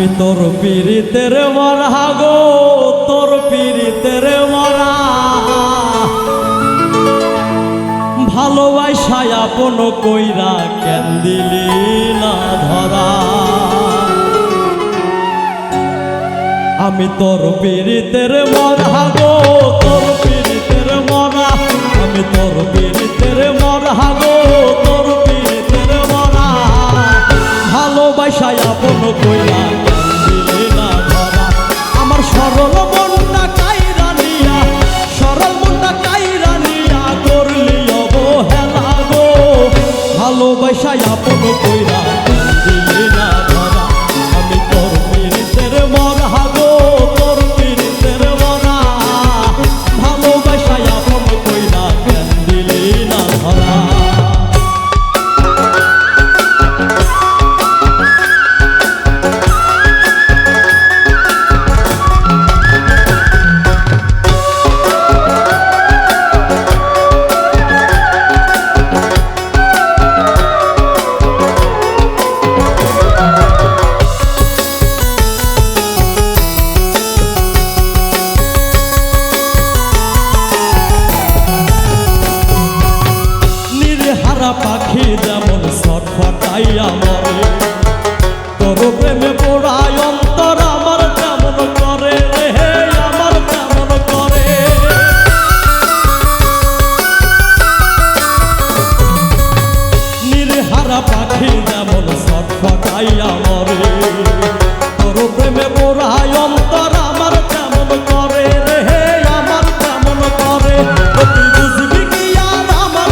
আমি তোর পীড়িতের মরা গো, তোর পীড়িতের মরা, ভালোবাসায় আপন কইরা কেন দিলি না ধরা। আমি তোর পীড়িতের মরা গো, তোর পীড়িতের মরা, আমি তোর পীড়িতের মরা গো, তোর পীড়িতের মরা, ভালোবাসায় আপন কইরা কেন দিলি না ধরা। আমার সরল মনটা কাইরা নিয়া, সরল মনটা কাইরা নিয়া করলি অবহেলা গো, ভালোবাসায় আপন কইরা কেন দিলি না ধরা। আমি তোর পীড়িতের মরা গো, তোর পীড়িতের মরা, ভালোবাসায় আপন কইরা কেন দিলি না ধরা। পাখি যেমন ছটফটাইয়া মরে, তোর প্রেমে পোড়ায় অন্তর আমার তেমন করে রে, আমার তেমন করে। নির্হারা পাখি যেমন ছটফটাইয়া মরে, তোর প্রেমে পোড়ায় অন্তর আমার তেমন করে রে, আমার তেমন করে। বুঝবি কি আর আমার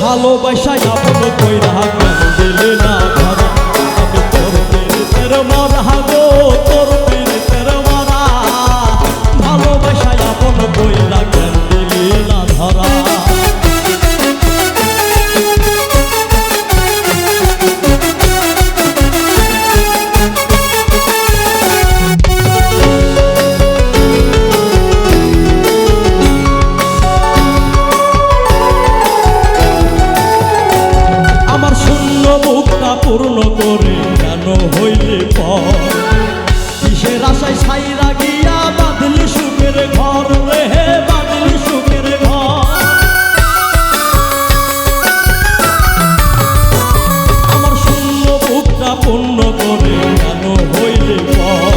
ভালোবাসায় আপন কইরা কেন দিলি না ধরা। আমি তোর পীড়িতের মরা গো, তোর পীড়িতের মরা, ভালোবাসায় আপন কইরা কেন দিলি না ধরা। পূর্ণ করে কেন হইলে পর, কিসের আশায় ছাইরা গিয়া বাঁধলি সুখের ঘর রে, বাঁধলি সুখের ঘর। আমার শূন্য বুকটা পূর্ণ করে কেন হইলে পর,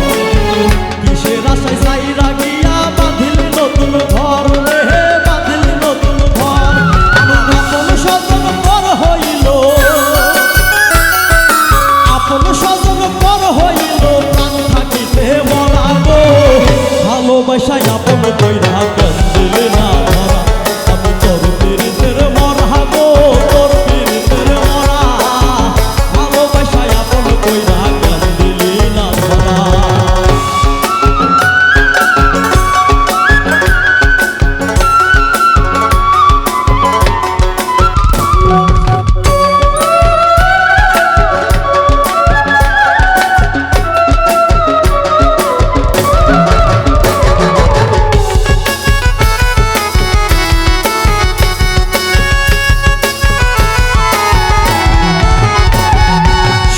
কিসের আশায় ছাইরা গিয়া বাঁধলি নতুন ঘর রে, বাঁধলি নতুন ঘর। আমার আপন স্বজন পর হইল, আপন স্বজন পর হইল, প্রাণ থাকিতে মরা গো, ভালোবাসায় আপন কইরা কেন দিলি না ধরা। আমি তোর পীড়িতের মরা গো, তোর পীড়িতের মরা, ভালোবাসায় আপন কইরা কেন দিলি না ধরা।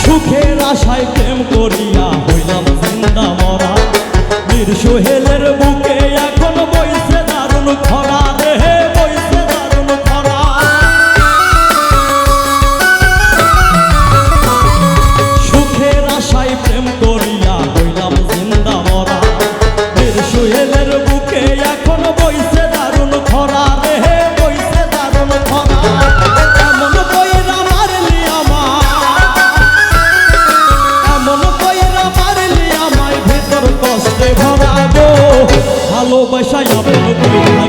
সুখের আশায় প্রেম করিয়া হইলাম জিন্দা মরা, বীর সোহেলের বুকে এখন বইছে দারুণ খরা রে, বইছে দারুণ খরা। সুখের আশায় প্রেম করিয়া হইলাম জিন্দা মরা, বীর সোহেলের বুকে এখন বইছে দারুণ খরা রে, বইছে দারুণ খরা। এমন কইরা মারলি এমন কইরা মারলি আমায় ভিতর কষ্টে ভরা গো, ভালোবাসায় আপন কইরা